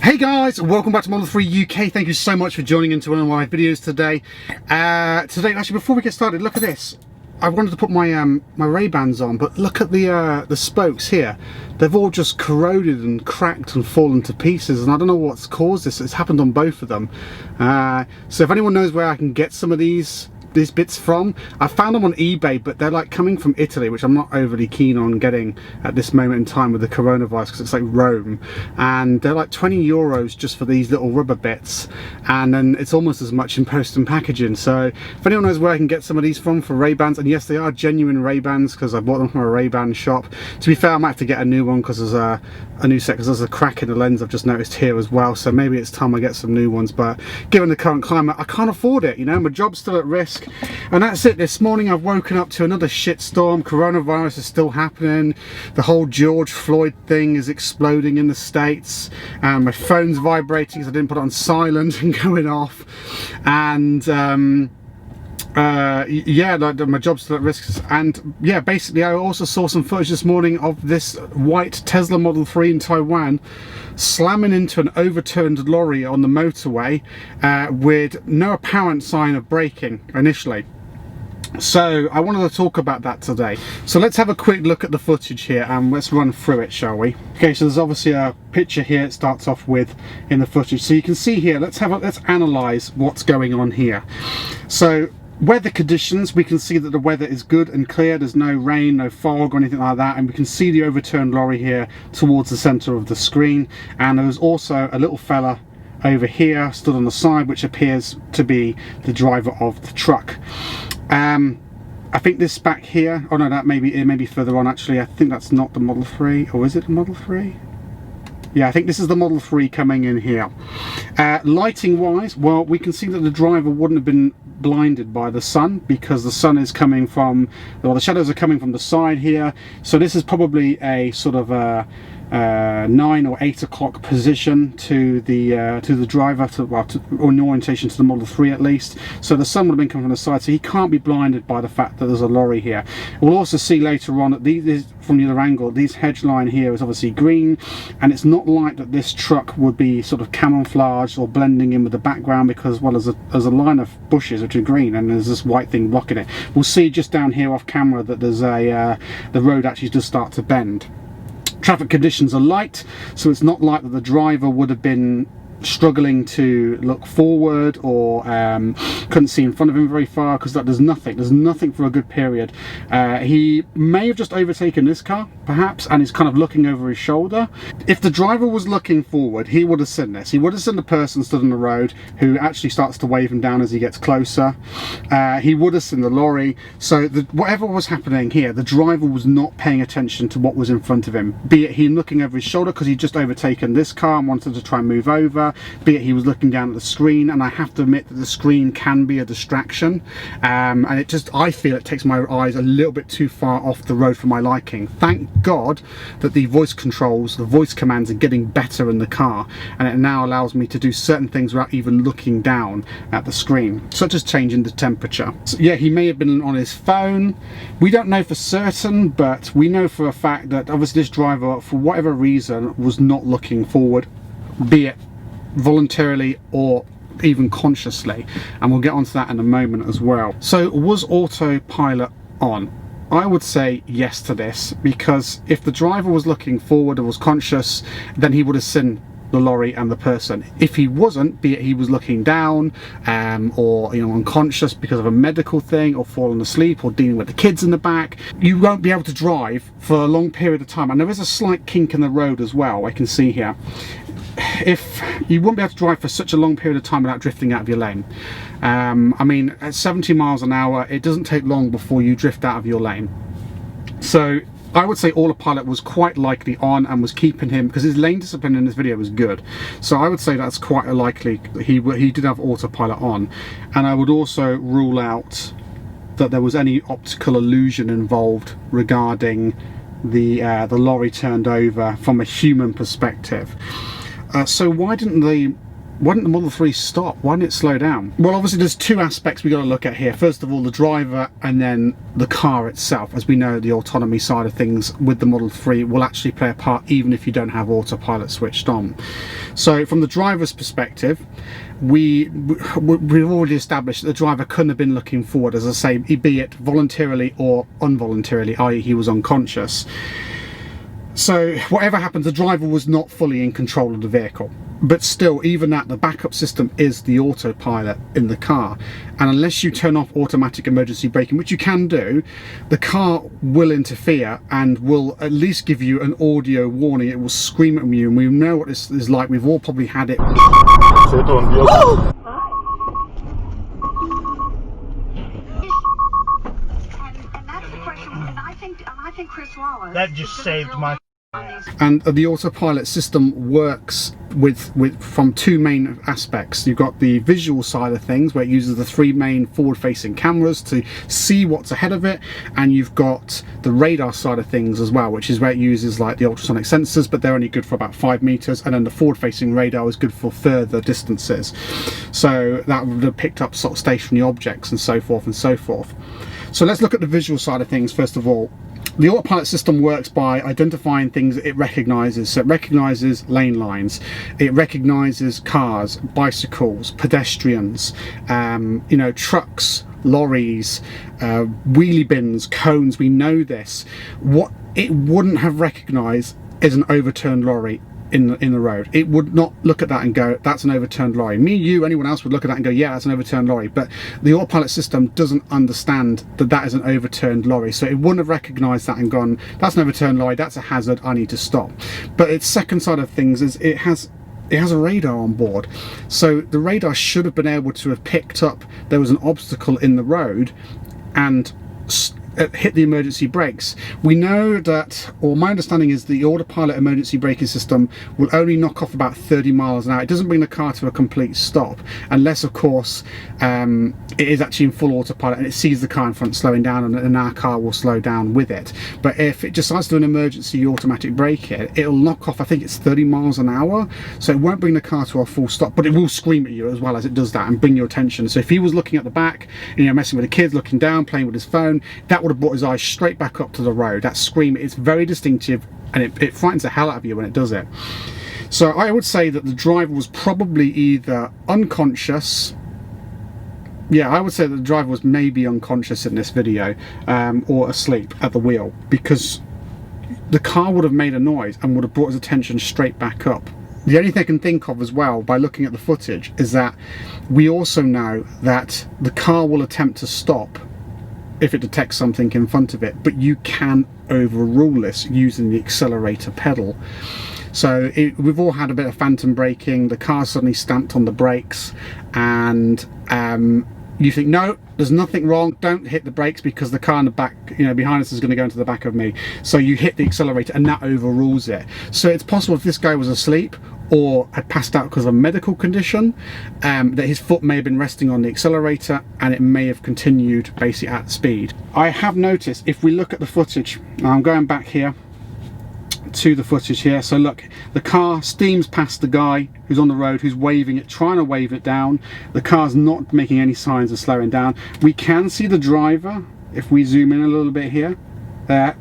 Hey guys, welcome back to Model 3 UK. Thank you so much for joining into one of my videos today. Actually, before we get started, look at this. I wanted to put my my Ray-Bans on, but look at the spokes here. They've all just corroded and cracked and fallen to pieces, and I don't know what's caused this. It's happened on both of them. So if anyone knows where I can get some of these bits from, I found them on eBay, but they're like coming from Italy, which I'm not overly keen on getting at this moment in time with the coronavirus, because it's like Rome, and they're like 20 euros just for these little rubber bits, and then it's almost as much in post and packaging. So if anyone knows where I can get some of these from for Ray-Bans, and yes, they are genuine Ray-Bans because I bought them from a Ray-Ban shop. To be fair, I might have to get a new one because there's a new set, because there's a crack in the lens I've just noticed here as well, so maybe it's time I get some new ones. But given the current climate, I can't afford it, you know. My job's still at risk, and that's it. This morning I've woken up to another shitstorm. Coronavirus is still happening. The whole George Floyd thing is exploding in the States, and my phone's vibrating because I didn't put it on silent and going off, and yeah, like my job's still at risk. And yeah, basically I also saw some footage this morning of this white Tesla Model 3 in Taiwan slamming into an overturned lorry on the motorway with no apparent sign of braking initially. So I wanted to talk about that today. So let's have a quick look at the footage here and let's run through it, shall we? Okay, so there's obviously a picture here it starts off with in the footage. So you can see here, let's analyze what's going on here. So weather conditions, we can see that the weather is good and clear. There's no rain, no fog or anything like that, and we can see the overturned lorry here towards the center of the screen. And there's also a little fella over here stood on the side, which appears to be the driver of the truck. I think this back here, oh no, that may be further on actually. I think that's not the Model 3, or is it the Model 3? Yeah, I think this is the Model 3 coming in here. Lighting wise, well, we can see that the driver wouldn't have been blinded by the sun, because the sun is coming from, well, the shadows are coming from the side here. So this is probably a sort of a 9 or 8 o'clock position to the driver, or in orientation to the Model 3 at least. So the sun would have been coming from the side, so he can't be blinded by the fact that there's a lorry here. We'll also see later on that these from the other angle, this hedge line here is obviously green, and it's not like that this truck would be sort of camouflaged or blending in with the background, because, well, there's a line of bushes which are green and there's this white thing blocking it. We'll see just down here off camera that there's the road actually does start to bend. Traffic conditions are light, so it's not like that the driver would have been struggling to look forward or couldn't see in front of him very far, because there's nothing for a good period. He may have just overtaken this car perhaps and is kind of looking over his shoulder. If the driver was looking forward, he would have seen this. He would have seen the person stood on the road who actually starts to wave him down as he gets closer. He would have seen the lorry. So whatever was happening here, the driver was not paying attention to what was in front of him, be it him looking over his shoulder because he'd just overtaken this car and wanted to try and move over, be it he was looking down at the screen. And I have to admit that the screen can be a distraction, and I feel it takes my eyes a little bit too far off the road for my liking. Thank God that the voice controls, the voice commands are getting better in the car, and it now allows me to do certain things without even looking down at the screen, such as changing the temperature. So yeah, he may have been on his phone. We don't know for certain, but we know for a fact that obviously this driver, for whatever reason, was not looking forward, be it voluntarily or even consciously, and we'll get onto that in a moment as well. So was autopilot on? I would say yes to this, because if the driver was looking forward and was conscious, then he would have seen the lorry and the person. If he wasn't, be it he was looking down or unconscious because of a medical thing, or fallen asleep, or dealing with the kids in the back, you won't be able to drive for a long period of time. And there is a slight kink in the road as well, I can see here. If you wouldn't be able to drive for such a long period of time without drifting out of your lane. I mean, at 70 miles an hour, it doesn't take long before you drift out of your lane. So I would say autopilot was quite likely on and was keeping him, because his lane discipline in this video was good. So I would say that's quite a likely he did have autopilot on. And I would also rule out that there was any optical illusion involved regarding the lorry turned over from a human perspective. So why didn't the why didn't the Model 3 stop? Why didn't it slow down? Well, obviously there's two aspects we got to look at here. First of all, the driver, and then the car itself. As we know, the autonomy side of things with the Model 3 will actually play a part even if you don't have autopilot switched on. So from the driver's perspective, we've already established that the driver couldn't have been looking forward, as I say, be it voluntarily or involuntarily, i.e. he was unconscious. So whatever happened, the driver was not fully in control of the vehicle. But still, even that, the backup system is the autopilot in the car. And unless you turn off automatic emergency braking, which you can do, the car will interfere and will at least give you an audio warning. It will scream at you, and we know what this is like. We've all probably had it. And that's the question, and I think Chris Wallace... That just saved my... And the autopilot system works from two main aspects. You've got the visual side of things, where it uses the three main forward-facing cameras to see what's ahead of it, and you've got the radar side of things as well, which is where it uses like the ultrasonic sensors, but they're only good for about 5 meters, and then the forward-facing radar is good for further distances. So that would have picked up sort of stationary objects and so forth and so forth. So let's look at the visual side of things first of all. The autopilot system works by identifying things that it recognises. So it recognises lane lines, it recognises cars, bicycles, pedestrians, you know, trucks, lorries, wheelie bins, cones. We know this. What it wouldn't have recognised is an overturned lorry in the road. It would not look at that and go, that's an overturned lorry. Me, you, anyone else would look at that and go, yeah, that's an overturned lorry. But the autopilot system doesn't understand that that is an overturned lorry, so it wouldn't have recognised that and gone, that's an overturned lorry, that's a hazard, I need to stop. But its second side of things is it has a radar on board, so the radar should have been able to have picked up there was an obstacle in the road and hit the emergency brakes. We know that, or my understanding is, the autopilot emergency braking system will only knock off about 30 miles an hour. It doesn't bring the car to a complete stop, unless of course it is actually in full autopilot and it sees the car in front slowing down, and our car will slow down with it. But if it decides to do an emergency automatic brake, it'll knock off, I think it's 30 miles an hour, so it won't bring the car to a full stop, but it will scream at you as well as it does that and bring your attention. So if he was looking at the back, you know, messing with the kids, looking down, playing with his phone, that would have brought his eyes straight back up to the road. That scream is very distinctive, and it frightens the hell out of you when it does it. So I would say that the driver was probably either unconscious, yeah, I would say that the driver was maybe unconscious in this video, or asleep at the wheel, because the car would have made a noise and would have brought his attention straight back up. The only thing I can think of as well, by looking at the footage, is that we also know that the car will attempt to stop if it detects something in front of it, but you can overrule this using the accelerator pedal. So we've all had a bit of phantom braking, the car suddenly stamped on the brakes, and you think, no, there's nothing wrong, don't hit the brakes because the car in the back, you know, behind us is going to go into the back of me. So you hit the accelerator and that overrules it. So it's possible if this guy was asleep or had passed out because of a medical condition, that his foot may have been resting on the accelerator and it may have continued basically at speed. I have noticed, if we look at the footage, I'm going back here to the footage here, so look, the car steams past the guy who's on the road, who's waving it, trying to wave it down. The car's not making any signs of slowing down. We can see the driver if we zoom in a little bit here.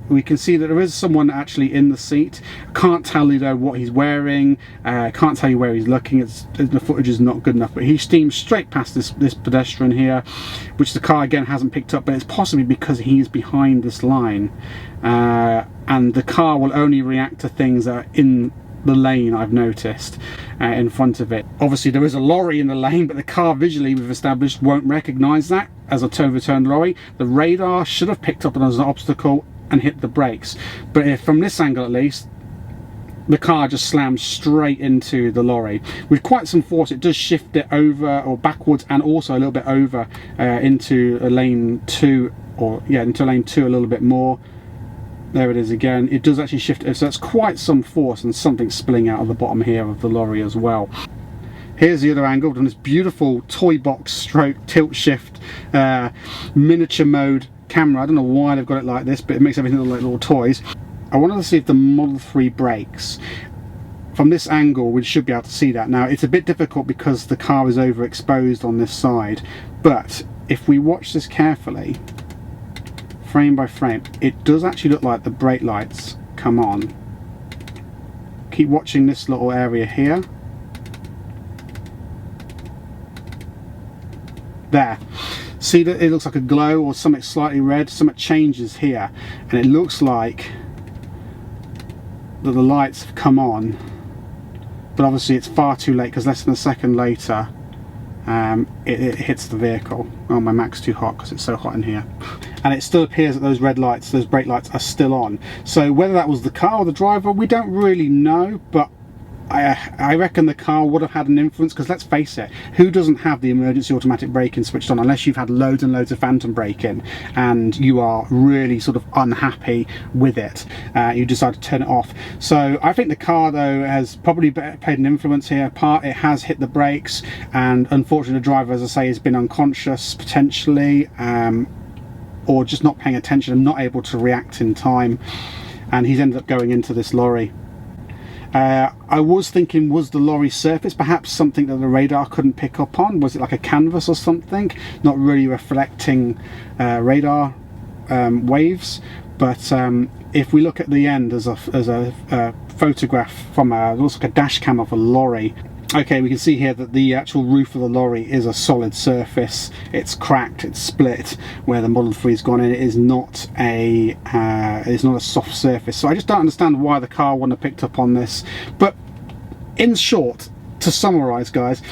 We can see that there is someone actually in the seat. Can't tell you though what he's wearing, can't tell you where he's looking. The footage is not good enough, but he steams straight past this pedestrian here, which the car again hasn't picked up, but it's possibly because he's behind this line, and the car will only react to things that are in the lane, I've noticed, in front of it. Obviously there is a lorry in the lane, but the car visually, we've established, won't recognise that as a overturned lorry. The radar should have picked up it as an obstacle and hit the brakes, but if from this angle at least, the car just slams straight into the lorry with quite some force. It does shift it over or backwards, and also a little bit over into a lane 2, or yeah, into lane 2 a little bit more. There it is again. It does actually shift it, so that's quite some force, and something spilling out of the bottom here of the lorry as well. Here's the other angle from this beautiful toy box stroke tilt shift miniature mode camera. I don't know why they've got it like this, but it makes everything look like little toys. I wanted to see if the Model 3 brakes, from this angle we should be able to see that. Now it's a bit difficult because the car is overexposed on this side, but if we watch this carefully, frame by frame, it does actually look like the brake lights come on. Keep watching this little area here. There. See that it looks like a glow or something slightly red, something changes here, and it looks like that the lights have come on, but obviously it's far too late because less than a second later it hits the vehicle. Oh, my Mac's too hot because it's so hot in here. And it still appears that those red lights, those brake lights, are still on. So whether that was the car or the driver, we don't really know, but I reckon the car would have had an influence, because let's face it, who doesn't have the emergency automatic braking switched on unless you've had loads and loads of phantom braking and you are really sort of unhappy with it, you decide to turn it off. So I think the car though has probably played an influence here. It has hit the brakes, and unfortunately the driver, as I say, has been unconscious potentially, or just not paying attention and not able to react in time, and he's ended up going into this lorry. I was thinking, was the lorry surface perhaps something that the radar couldn't pick up on? Was it like a canvas or something, not really reflecting radar waves? But if we look at the end as a photograph from it looks like a dash cam of a lorry. Okay, we can see here that the actual roof of the lorry is a solid surface. It's cracked, it's split where the Model 3's gone in. It is not a soft surface. So I just don't understand why the car wouldn't have picked up on this. But in short, to summarize, guys,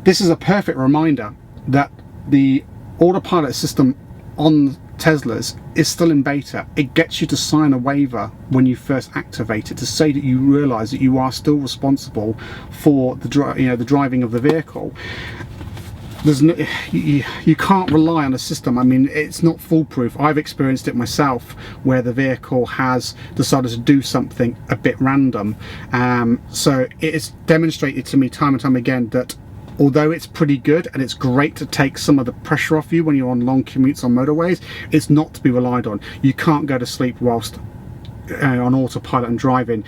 this is a perfect reminder that the autopilot system on Teslas is still in beta. It gets you to sign a waiver when you first activate it to say that you realize that you are still responsible for the driving of the vehicle. There's no, you can't rely on a system. I mean, it's not foolproof. I've experienced it myself where the vehicle has decided to do something a bit random. So it's demonstrated to me time and time again that although it's pretty good and it's great to take some of the pressure off you when you're on long commutes on motorways, it's not to be relied on. You can't go to sleep whilst on autopilot and driving.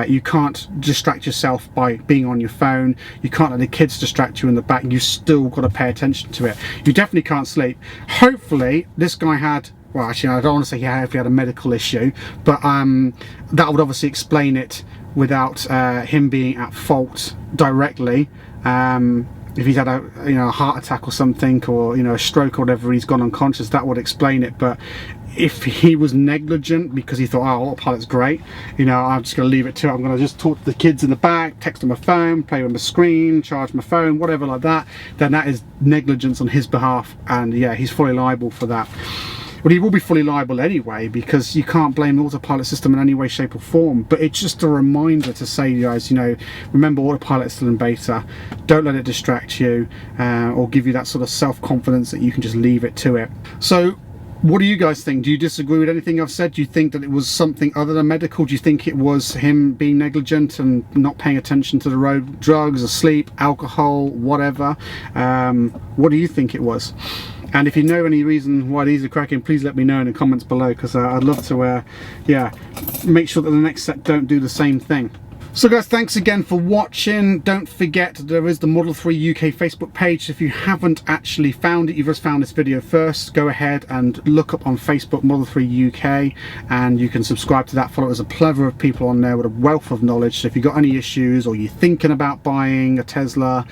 You can't distract yourself by being on your phone. You can't let the kids distract you in the back. You still got to pay attention to it. You definitely can't sleep. Hopefully this guy had, well, actually I don't want to say if he had a medical issue, but that would obviously explain it without him being at fault directly. If he's had a heart attack or something, or a stroke or whatever, he's gone unconscious, that would explain it. But if he was negligent because he thought, oh, autopilot's great, I'm just going to leave it to it, I'm going to just talk to the kids in the back, text on my phone, play with my screen, charge my phone, whatever like that, then that is negligence on his behalf, and yeah, he's fully liable for that. Well, he will be fully liable anyway, because you can't blame the autopilot system in any way, shape or form. But it's just a reminder to say, you guys, remember autopilot is still in beta. Don't let it distract you or give you that sort of self-confidence that you can just leave it to it. So what do you guys think? Do you disagree with anything I've said? Do you think that it was something other than medical? Do you think it was him being negligent and not paying attention to the road, drugs, asleep, alcohol, whatever? What do you think it was? And if you know any reason why these are cracking, please let me know in the comments below, because I'd love to make sure that the next set don't do the same thing. So guys, thanks again for watching. Don't forget there is the Model 3 UK Facebook page. If you haven't actually found it, you've just found this video first, go ahead and look up on Facebook Model 3 UK, and you can subscribe to that. Follow. There's a plethora of people on there with a wealth of knowledge. So if you've got any issues or you're thinking about buying a Tesla,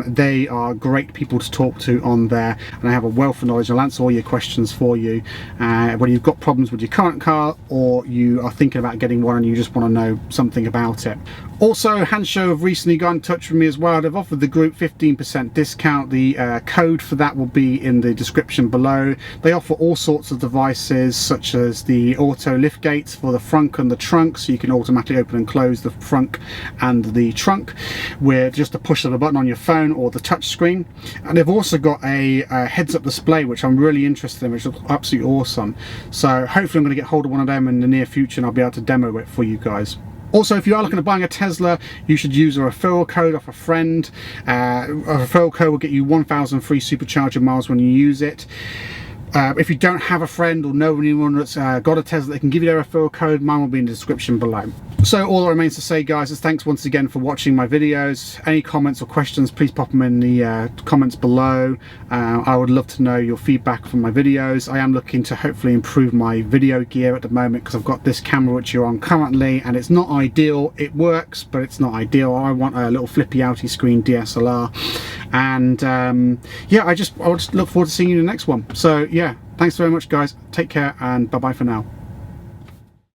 they are great people to talk to on there, and I have a wealth of knowledge. I'll answer all your questions for you, whether you've got problems with your current car or you are thinking about getting one and you just want to know something about it. Also, Hanshow have recently got in touch with me as well. They've offered the group 15% discount. The code for that will be in the description below. They offer all sorts of devices, such as the auto lift gates for the front and the trunk, so you can automatically open and close the front and the trunk with just a push of a button on your phone or the touch screen. And they've also got a heads-up display, which I'm really interested in, which looks absolutely awesome. So hopefully I'm going to get hold of one of them in the near future, and I'll be able to demo it for you guys. Also, if you are looking at buying a Tesla, you should use a referral code off a friend. A referral code will get you 1,000 free supercharger miles when you use it. If you don't have a friend or know anyone that's got a Tesla, they can give you their referral code. Mine will be in the description below. So all that remains to say, guys, is thanks once again for watching my videos. Any comments or questions, please pop them in the comments below. I would love to know your feedback from my videos. I am looking to hopefully improve my video gear at the moment, because I've got this camera which you're on currently, and it's not ideal. It works, but it's not ideal. I want a little flippy outy screen DSLR, and yeah, I'll just look forward to seeing you in the next one. So yeah, thanks very much, guys. Take care, and bye bye for now.